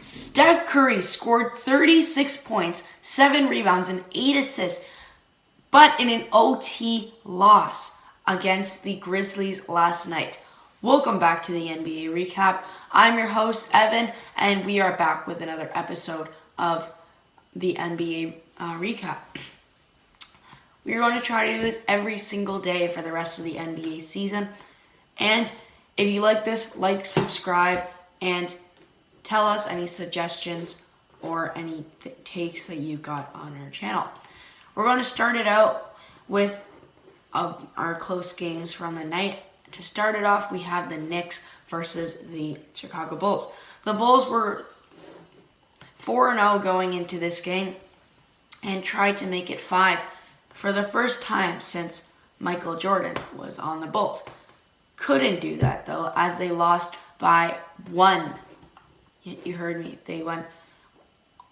Steph Curry scored 36 points, 7 rebounds, and 8 assists, but in an OT loss against the Grizzlies last night. Welcome back to the NBA Recap. I'm your host, Evan, and we are back with another episode of the NBA Recap. We are going to try to do this every single day for the rest of the NBA season. And if you like this, like, subscribe, and tell us any suggestions or any takes that you got on our channel. We're going to start it out with our close games from the night. To start it off, we have the Knicks versus the Chicago Bulls. The Bulls were 4-0 going into this game and tried to make it 5 for the first time since Michael Jordan was on the Bulls. Couldn't do that, though, as they lost by 1. You heard me. They went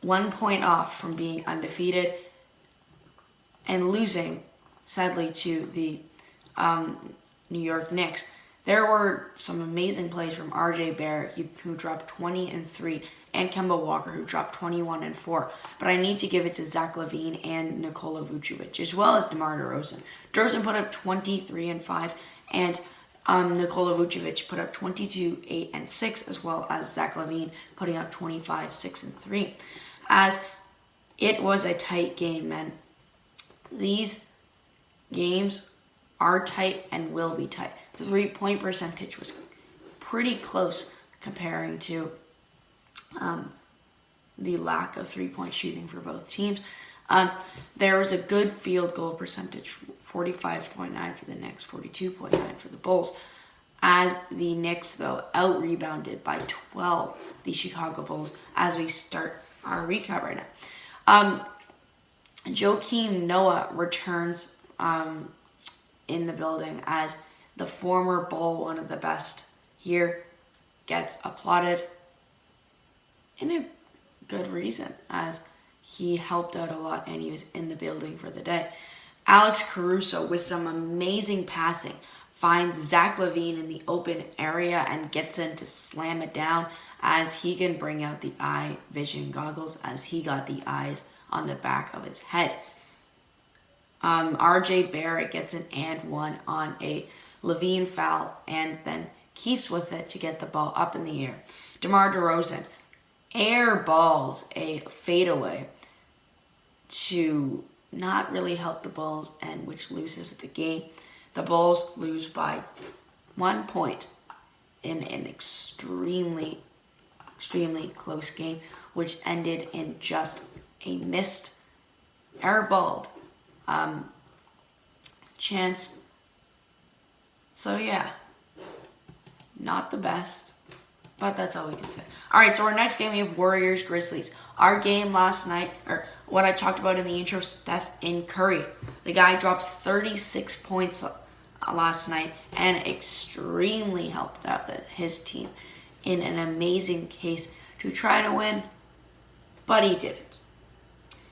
1 point off from being undefeated and losing, sadly, to the New York Knicks. There were some amazing plays from Barrett, who dropped 20 and 3, and Kemba Walker, who dropped 21 and 4. But I need to give it to Zach LaVine and Nikola Vucevic, as well as DeMar DeRozan. DeRozan put up 23 and 5, and Nikola Vucevic put up 22, 8, and 6, as well as Zach LaVine putting up 25, 6, and 3. As it was a tight game, man. These games are tight and will be tight. The 3-point percentage was pretty close comparing to the lack of 3-point shooting for both teams. There was a good field goal percentage, 45.9 for the Knicks, 42.9 for the Bulls, as the Knicks, though, out-rebounded by 12 the Chicago Bulls as we start our recap right now. Joakim Noah returns in the building as the former Bull, one of the best here, gets applauded in a good reason, as he helped out a lot and he was in the building for the day. Alex Caruso, with some amazing passing, finds Zach LaVine in the open area and gets him to slam it down, as he can bring out the eye vision goggles, as he got the eyes on the back of his head. RJ Barrett gets an and one on a LaVine foul and then keeps with it to get the ball up in the air. DeMar DeRozan air balls a fadeaway to not really help the Bulls, and which loses the game. The Bulls lose by 1 point in an extremely close game, which ended in just a missed airballed chance. So yeah, not the best, but that's all we can say. All right, so our next game, we have Warriors-Grizzlies. Our game last night, or what I talked about in the intro, Steph and Curry. The guy dropped 36 points last night and extremely helped out his team in an amazing case to try to win, but he didn't.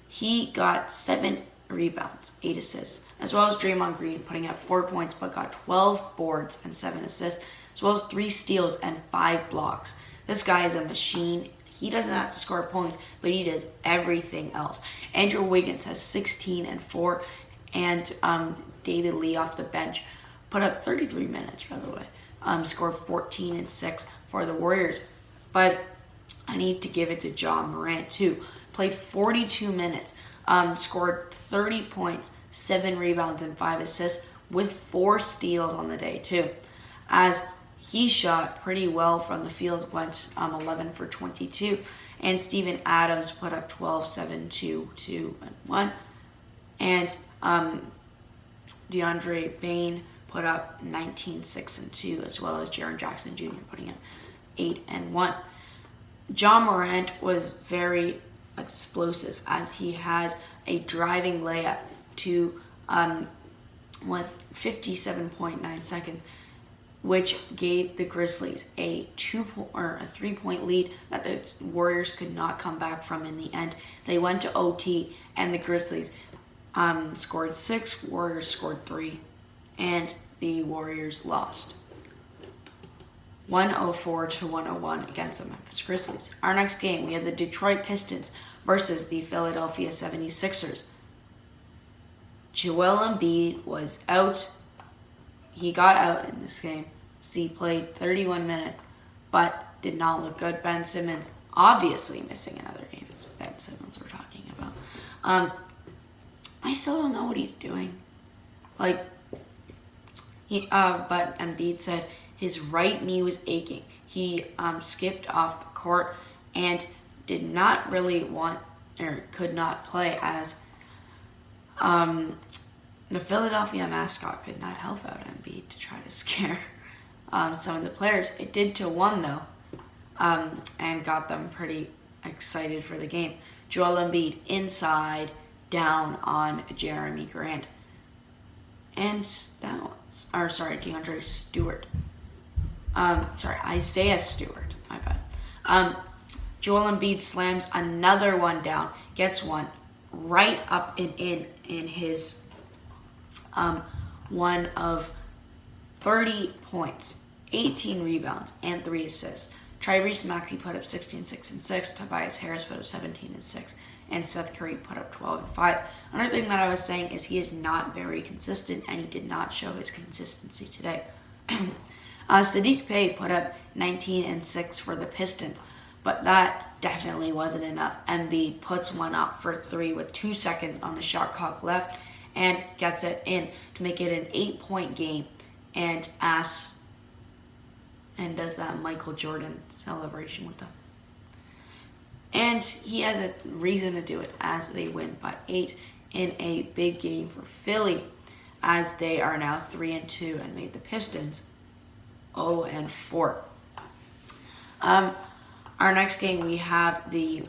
He got 7 rebounds, 8 assists, as well as Draymond Green putting up 4 points but got 12 boards and 7 assists, as well as 3 steals and 5 blocks. This guy is a machine. He doesn't have to score points, but he does everything else. Andrew Wiggins has 16 and 4, and David Lee off the bench put up 33 minutes, by the way. Scored 14 and 6 for the Warriors. But I need to give it to Ja Morant, too. Played 42 minutes, scored 30 points, 7 rebounds, and 5 assists, with 4 steals on the day, too. As he shot pretty well from the field, went 11 for 22. And Steven Adams put up 12, 7, 2, 2, and 1. And DeAndre Bain put up 19, 6, and 2, as well as Jaren Jackson Jr. putting up 8 and 1. Ja Morant was very explosive, as he has a driving layup to with 57.9 seconds, which gave the Grizzlies a 3-point lead that the Warriors could not come back from in the end. They went to OT, and the Grizzlies scored 6, Warriors scored 3, and the Warriors lost. 104 to 101 against the Memphis Grizzlies. Our next game, we have the Detroit Pistons versus the Philadelphia 76ers. Joel Embiid was out. He got out in this game. He played 31 minutes, but did not look good. Ben Simmons obviously missing another game. It's Ben Simmons we're talking about. I still don't know what he's doing. But Embiid said his right knee was aching. He skipped off the court and did not really want or could not play as the Philadelphia mascot could not help out Embiid to try to scare some of the players. It did to one though, and got them pretty excited for the game. Joel Embiid inside, down on Jeremy Grant. And that was, DeAndre Stewart. Isaiah Stewart, my bad. Joel Embiid slams another one down, gets one right up and in his one of 30 points, 18 rebounds, and 3 assists. Tyrese Maxey put up 16, 6, and 6. Tobias Harris put up 17 and 6. And Seth Curry put up 12 and 5. Another thing that I was saying is he is not very consistent, and he did not show his consistency today. Saddiq Bey put up 19 and 6 for the Pistons, but that definitely wasn't enough. Embiid puts one up for 3 with 2 seconds on the shot clock left and gets it in to make it an 8-point game, and does that Michael Jordan celebration with them. And he has a reason to do it as they win by 8 in a big game for Philly, as they are now 3-2 and made the Pistons 0-4. Our next game, we have the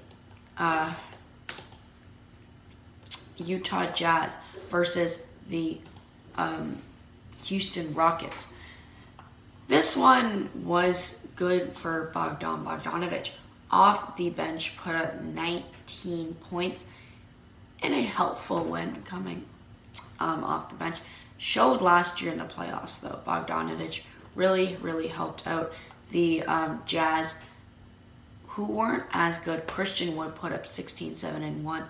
Utah Jazz versus the Houston Rockets. This one was good for Bogdan Bogdanovic. Off the bench, put up 19 points in a helpful win coming off the bench. Showed last year in the playoffs, though. Bogdanovic really, really helped out the Jazz, who weren't as good. Christian Wood put up 16, 7, and 1.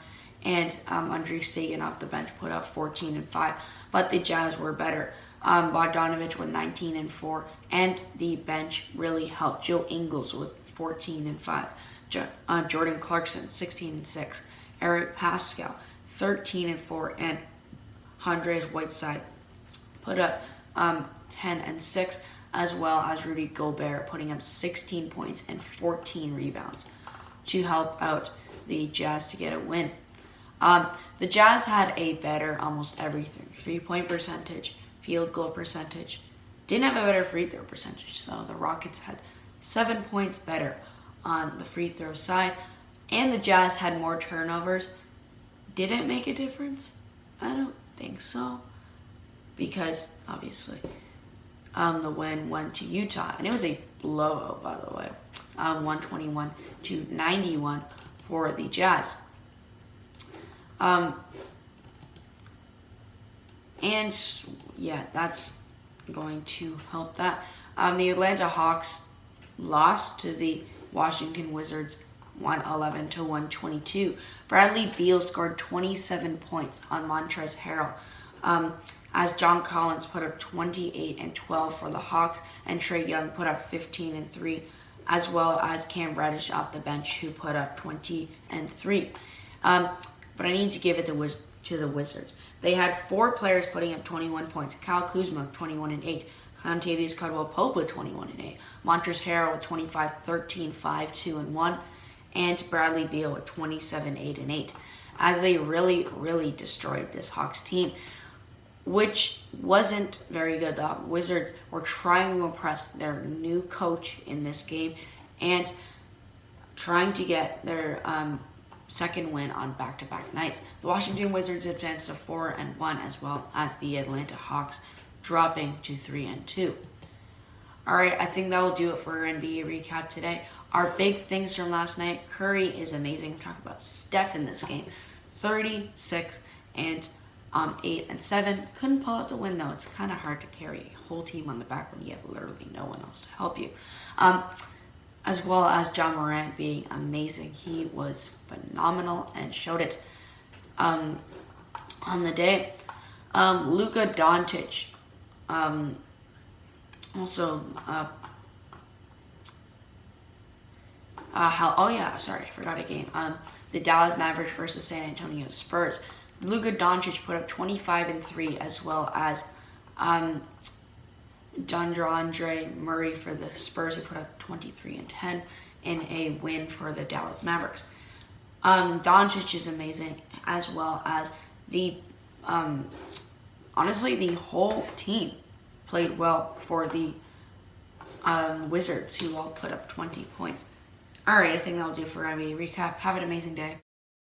And Andre Sagan off the bench put up 14 and 5. But the Jazz were better. Bogdanovic with 19 and 4. And the bench really helped. Joe Ingles with 14 and 5. Jordan Clarkson 16 and 6. Eric Pascal 13 and 4. And Andres Whiteside put up 10 and 6, as well as Rudy Gobert putting up 16 points and 14 rebounds to help out the Jazz to get a win. The Jazz had a better almost everything. 3-point percentage, field goal percentage. Didn't have a better free throw percentage, so the Rockets had 7 points better on the free throw side, and the Jazz had more turnovers. Did it make a difference? I don't think so, because obviously the win went to Utah, and it was a blowout, by the way, 121 to 91 for the Jazz. And yeah, that's going to help that. The Atlanta Hawks lost to the Washington Wizards 111 to 122. Bradley Beal scored 27 points on Montrezl Harrell, as John Collins put up 28 and 12 for the Hawks, and Trae Young put up 15 and 3, as well as Cam Reddish off the bench, who put up 20 and 3. But I need to give it to the Wizards. They had 4 players putting up 21 points. Kyle Kuzma, 21 and 8. Contavious Caldwell-Pope with 21 and 8. Montrezl Harrell with 25, 13, 5, 2, and 1. And Bradley Beal with 27, 8, and 8. As they really, really destroyed this Hawks team, which wasn't very good. The Wizards were trying to impress their new coach in this game and trying to get their second win on back-to-back nights. The Washington Wizards advanced to 4-1, as well as the Atlanta Hawks dropping to 3-2. All right, I think that will do it for our NBA recap today. Our big things from last night: Curry is amazing. Talk about Steph in this game, 36 and 8 and 7. Couldn't pull out the win though. It's kind of hard to carry a whole team on the back when you have literally no one else to help you. As well as John Morant being amazing. He was phenomenal and showed it on the day. Luka Doncic. I forgot a game. The Dallas Mavericks versus San Antonio Spurs. Luka Doncic put up 25 and 3, as well as DeAndre Murray for the Spurs, who put up 23 and 10 in a win for the Dallas Mavericks. Doncic is amazing, as well as the honestly the whole team played well for the Wizards, who all put up 20 points. All right, I think that'll do for NBA recap. Have an amazing day.